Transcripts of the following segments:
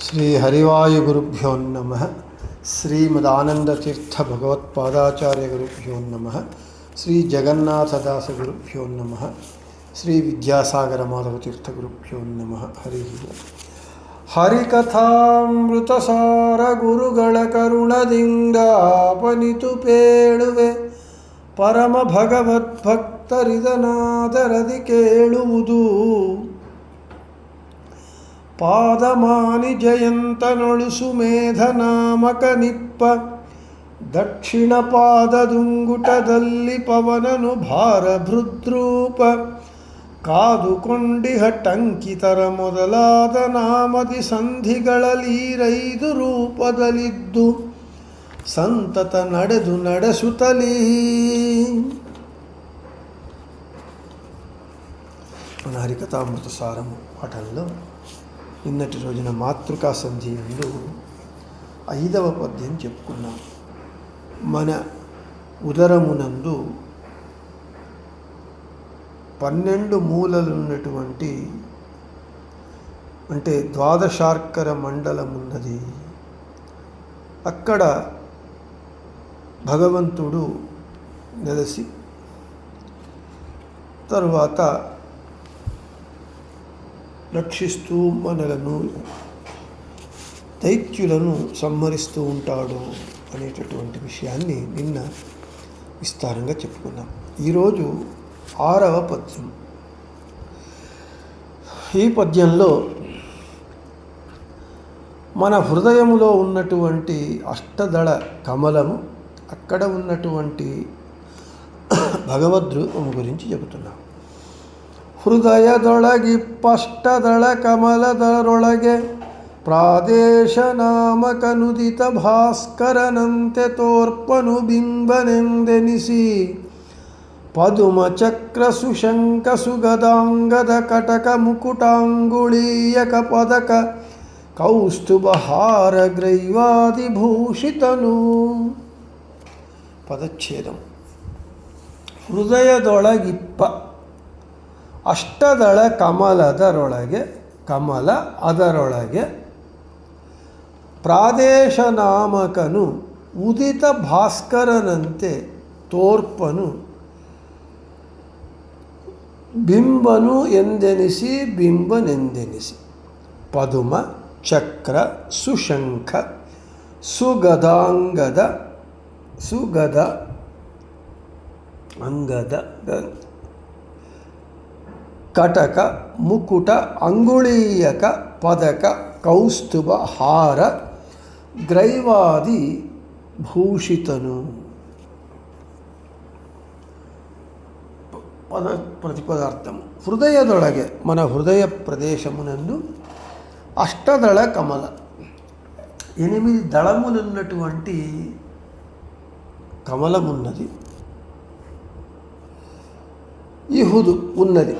శ్రీ హరివాయుగురుభ్యో నమః. శ్రీమదానందతీర్థ భగవత్పాదాచార్య గురుభ్యో నమః. శ్రీ జగన్నాథదాస గురుభ్యో నమః. శ్రీ విద్యాసాగర మాధవతీర్థ గురుభ్యో నమః. హరి ಹರಿಕಥಾಮೃತಸಾರ ಗುರುಗಳ ಕರುಣದಿಂದಾಪನಿತು ಪೇಳುವೆ ಪರಮ ಭಗವದ್ಭಕ್ತರಿದನಾದರದಿ ಕೇಳುವುದು. ಪಾದಮಾನಿ ಜಯಂತನೊಳು ಸುಮೇಧ ನಾಮಕ ನಿಪ್ಪ ದಕ್ಷಿಣ ಪಾದದುಂಗುಟದಲ್ಲಿ ಪವನನು ಭಾರ ಭೃದ್ರೂಪ ಕಾದುಕೊಂಡಿಹ ಟಂಕಿತರ ಮೊದಲಾದ ನಾಮದಿ ಸಂಧಿಗಳಲ್ಲೀರೈದು ರೂಪದಲ್ಲಿದ್ದು ಸಂತತ ನಡೆಸುತ್ತಲೀ. మన హరికథామృత సారము పాఠంలో నిన్నటి రోజున మాతృకా సంధి యందు 5వ పద్యం చెప్పుకున్నాం. మన ఉదరమునందు 12 మూలలున్నటువంటి అంటే ద్వాదశార్కర మండలం ఉన్నది. అక్కడ భగవంతుడు నెలసి తరువాత రక్షిస్తూ మనలను దైత్యులను సంహరిస్తూ ఉంటాడు అనేటటువంటి విషయాన్ని నిన్న విస్తారంగా చెప్పుకున్నాం. ఈరోజు 6వ పద్యం. ఈ పద్యంలో మన హృదయములో ఉన్నటువంటి అష్టదళ కమలము, అక్కడ ఉన్నటువంటి భగవద్రూపము గురించి చెబుతున్నాం. ಹೃದಯದೊಳಗಿಪ್ಪಷ್ಟದಳ ಕಮಲದರೊಳಗೆ ಪ್ರಾದೇಶ ನಾಮಕನುದಿತ ಭಾಸ್ಕರನಂತೆ ತೋರ್ಪನು ಬಿಂಬನೆಂದೆನಿಸಿ ಪದುಮ ಚಕ್ರ ಸುಶಂಕ ಸುಗದಾಂಗದ ಕಟಕ ಮುಕುಟಾಂಗುಳೀಯಕ ಪದಕ ಕೌಸ್ತುಭಹಾರ ಗ್ರೈವಾದಿಭೂಷಿತನು. ಪದಚ್ಛೇದಂ. ಹೃದಯದೊಳಗಿಪ್ಪ ಅಷ್ಟದಳ ಕಮಲದರೊಳಗೆ, ಕಮಲ ಅದರೊಳಗೆ ಪ್ರಾದೇಶ ನಾಮಕನು ಉದಿತ ಭಾಸ್ಕರನಂತೆ ತೋರ್ಪನು ಬಿಂಬನು ಎಂದೆನಿಸಿ ಬಿಂಬನೆಂದೆನಿಸಿ ಪದುಮ ಚಕ್ರ ಸುಶಂಖ ಸುಗದಾಂಗದ ಸುಗದ ಅಂಗದ ಕಟಕ ಮುಕುಟ ಅಂಗುಳೀಯಕ ಪದಕ ಕೌಸ್ತುಭ ಹಾರ ಗ್ರೈವಾದಿ ಭೂಷಿತನು. ಪ್ರತಿಪದಾರ್ಥము. హృదయదొಳಗೆ మన హృదయ ప్రదేశమునందు అష్టదళ కమల 8 దళములున్నటువంటి కమలమున్నది. ఇహుదు ఉన్నది.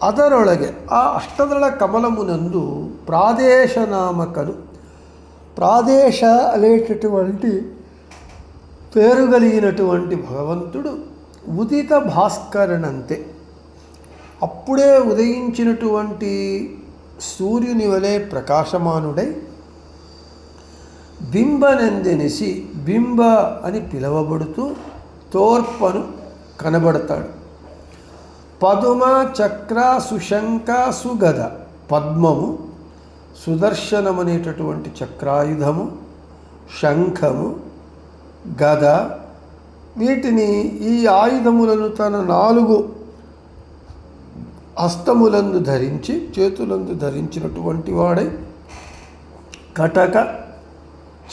ಅದರೊಳಗೆ ಆ ಅಷ್ಟದಳ ಕಮಲమునందు ప్రాదేశ నామకను, ప్రాదేశ అనేటటువంటి పేరు కలిగినటువంటి భగవంతుడు ఉదిత భాస్కరనంతే, అప్పుడే ఉదయించినటువంటి సూర్యుని వలె ప్రకాశమానుడై బింబనందెనిసి బింబ అని పిలువబడుతూ తోర్పను కనబడతాడు. పదుమ చక్ర సుశంక సుగద, పద్మము, సుదర్శనమనేటటువంటి చక్రాయుధము, శంఖము, గద, వీటిని ఈ ఆయుధములను తన 4 హస్తములందు ధరించి, చేతులందు ధరించినటువంటి వాడై, కటక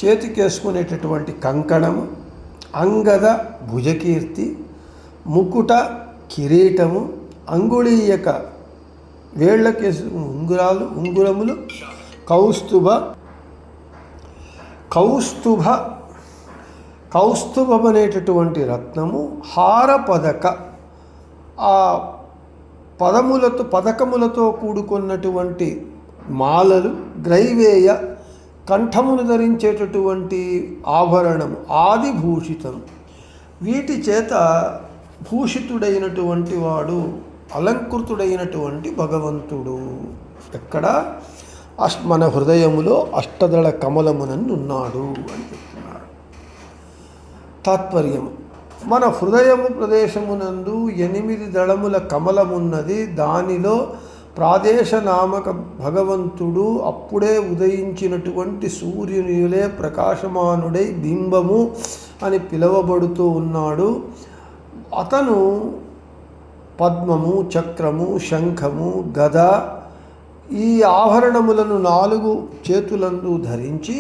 చేతికేసుకునేటటువంటి కంకణము, అంగద భుజకీర్తి, ముకుట కిరీటము, అంగుళీయక వేళ్లకేసు ఉంగురములు, కౌస్తుభమనేటటువంటి రత్నము, హార పదక, ఆ పదకములతో కూడుకున్నటువంటి మాలలు, గ్రైవేయ కంఠమును ధరించేటటువంటి ఆభరణము, ఆదిభూషితం, వీటి చేత భూషితుడైనటువంటి వాడు, అలంకృతుడైనటువంటి భగవంతుడు. ఎక్కడ మన హృదయములో అష్టదళ కమలమునన్నున్నాడు అని చెప్తున్నారు. తాత్పర్యము: మన హృదయము ప్రదేశమునందు 8 దళముల కమలమున్నది. దానిలో ప్రాదేశనామక భగవంతుడు అప్పుడే ఉదయించినటువంటి సూర్యునిలే ప్రకాశమానుడై బింబము అని పిలువబడుతూ ఉన్నాడు. అతను పద్మము, చక్రము, శంఖము, గద ఈ ఆభరణములను 4 చేతులందు ధరించి,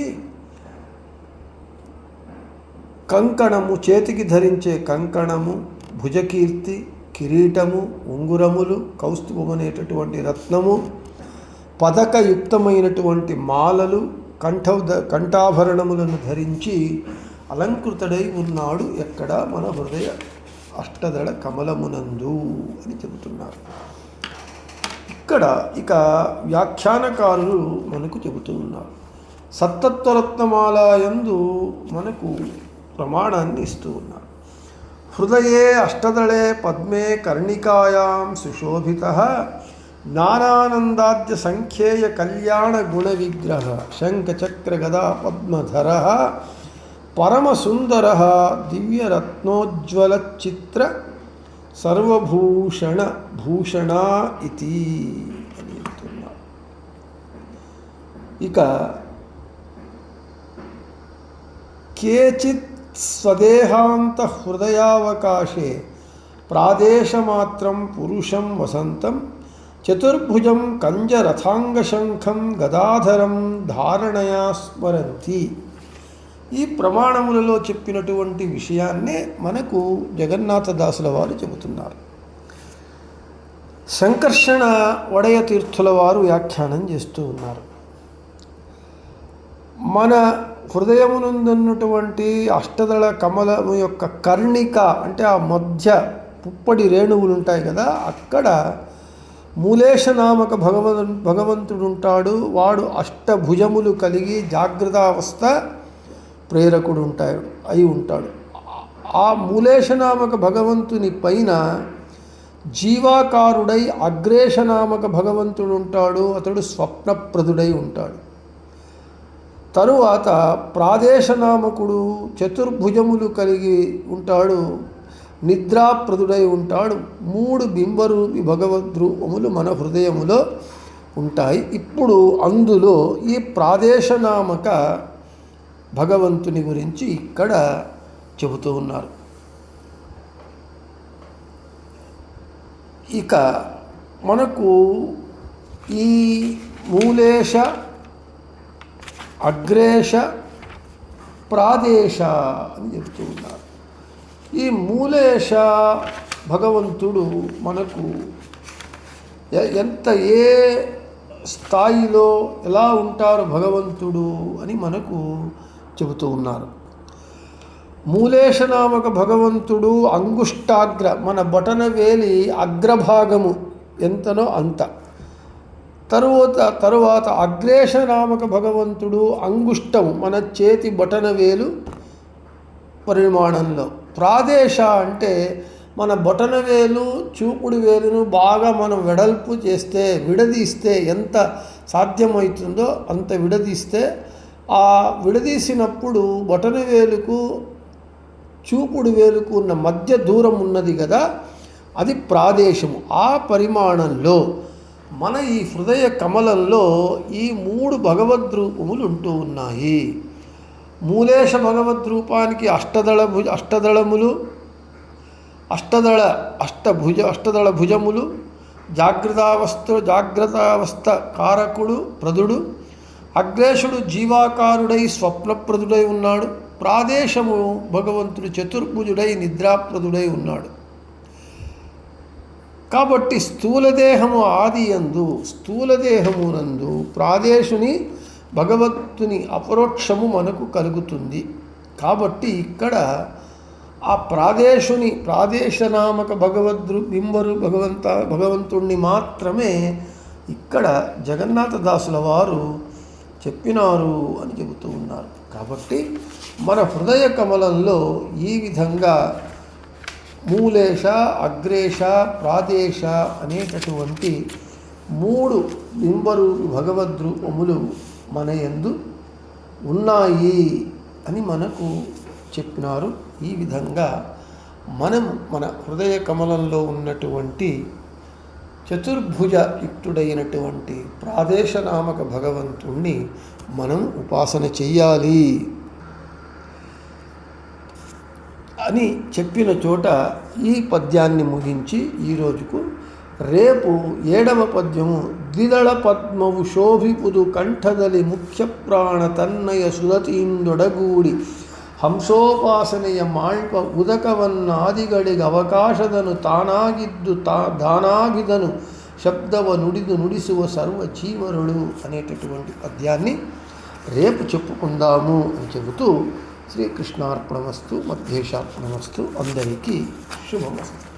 కంకణము, చేతికి ధరించే కంకణము, భుజకీర్తి, కిరీటము, ఉంగురములు, కౌస్తుభమనేటటువంటి రత్నము, పదకయుక్తమైనటువంటి మాలలు, కంఠాభరణములను ధరించి అలంకృతుడై ఉన్నాడు ఎక్కడ? మన హృదయ అష్టదళ కమలమునందు అని చెబుతున్నారు. ఇక్కడ ఇక వ్యాఖ్యానకారులు మనకు చెబుతూ ఉన్నారు. సత్తత్వరత్నమాలయందు మనకు ప్రమాణాన్ని ఇస్తూ ఉన్నారు. హృదయే అష్టదళే పద్మే కర్ణికాయాం సుశోభితః జ్ఞానానందాద్య సంఖ్యేయ కళ్యాణ గుణ విగ్రహ శంఖచక్ర గదా పద్మధరః పరమసుందరః దివ్యరత్నోజ్వల చిత్ర సర్వభూషణ భూషణ ఇతి అని చెప్తున్నారు. ఇక కేచిత్ స్వదేహాంత హృదయావకాశే ప్రాదేశమాత్రం పురుషం వసంతం చతుర్భుజం కంజరథాంగశంఖం గదాధరం ధారణయా స్మరంతి. ఈ ప్రమాణములలో చెప్పినటువంటి విషయాన్నే మనకు జగన్నాథదాసుల వారు చెబుతున్నారు. సంకర్షణ వడయ తీర్థుల వారు వ్యాఖ్యానం చేస్తూ ఉన్నారు. మన హృదయమునందున్నటువంటి అష్టదళ కమలము యొక్క కర్ణిక అంటే ఆ మధ్య పుప్పడి రేణువులు ఉంటాయి కదా, అక్కడ మూలేశ నామక భగవంతుడు ఉంటాడు. వాడు అష్టభుజములు కలిగి జాగ్రత్తావస్థ ప్రేరకుడు అయి ఉంటాడు. ఆ మూలేశనామక భగవంతుని పైన జీవాకారుడై అగ్రేశనామక భగవంతుడు ఉంటాడు. అతడు స్వప్నప్రదుడై ఉంటాడు. తరువాత ప్రాదేశనామకుడు చతుర్భుజములు కలిగి ఉంటాడు, నిద్రాప్రదుడై ఉంటాడు. 3 బింబరూపి భగవద్రూపములు మన హృదయములో ఉంటాయి. ఇప్పుడు అందులో ఈ ప్రాదేశనామక భగవంతుని గురించి ఇక్కడ చెబుతూ ఉన్నారు. ఇక మనకు ఈ మూలేశ, అగ్రేశ, ప్రాదేశ అని చెబుతూ ఉన్నారు. ఈ మూలేశ భగవంతుడు మనకు ఏ స్థాయిలో ఎలా ఉంటారు భగవంతుడు అని మనకు చెబుతూ ఉన్నారు. మూలేశనామక భగవంతుడు అంగుష్టాగ్ర, మన బొటన వేలి అగ్రభాగము ఎంతనో అంత. తరువాత అగ్రేశనామక భగవంతుడు అంగుష్టము, మన చేతి బొటన వేలు పరిమాణంలో. ప్రాదేశ అంటే మన బొటన వేలు చూపుడు వేలును బాగా మనం వెడల్పు చేస్తే, విడదీస్తే, ఎంత సాధ్యమవుతుందో అంత విడదీస్తే, ఆ విడదీసినప్పుడు బొటన వేలుకు చూపుడు వేలుకు ఉన్న మధ్య దూరం ఉన్నది కదా, అది ప్రాదేశము. ఆ పరిమాణంలో మన ఈ హృదయ కమలంలో ఈ 3 భగవద్రూపములు ఉంటూ ఉన్నాయి. మూలేశ భగవద్రూపానికి అష్టదళములు, అష్టదళ భుజములు, జాగ్రత్తావస్థ కారకుడు ప్రదుడు. అగ్రేశుడు జీవాకారుడై స్వప్నప్రదుడై ఉన్నాడు. ప్రాదేశము భగవంతుడు చతుర్భుజుడై నిద్రాప్రదుడై ఉన్నాడు. కాబట్టి స్థూలదేహము ఆదియందు, స్థూలదేహమునందు ప్రాదేశుని భగవంతుని అపరోక్షము మనకు కలుగుతుంది. కాబట్టి ఇక్కడ ఆ ప్రాదేశనామక భగవంతుణ్ణి మాత్రమే ఇక్కడ జగన్నాథదాసుల వారు చెప్పినారు అని చెబుతూ ఉన్నారు. కాబట్టి మన హృదయ కమలంలో ఈ విధంగా మూలేశ, అగ్రేశ, ప్రాదేశ అనేటటువంటి 3 బింబరు భగవద్రూపములు మన యందు ఉన్నాయి అని మనకు చెప్పినారు. ఈ విధంగా మనం మన హృదయ కమలంలో ఉన్నటువంటి చతుర్భుజ యుక్తుడైనటువంటి ప్రాదేశనామక భగవంతుణ్ణి మనం ఉపాసన చెయ్యాలి అని చెప్పిన చోట ఈ పద్యాన్ని ముగించి ఈరోజుకు రేపు 7వ పద్యము ద్విదళ పద్మవు శోభిపుదు కంఠదలి ముఖ్య ప్రాణ తన్నయ సురతీందొడగూడి ಹಂಸೋಪಾಸನೆಯ ಮಾಳ್ಪ ಉದಕವನ್ನಾದಿಗಳಿಗೆ ಅವಕಾಶದನು ದಾನಾಗಿದನು శబ్దవ నుడిదు నుడిಸುವ సర్వ జీవరుడు అనేటటువంటి పద్యాన్ని రేపు చెప్పుకుందాము అని చెబుతూ శ్రీకృష్ణార్పణమస్తు మధ్యేశార్పణమస్తు. అందరికీ శుభమస్తు.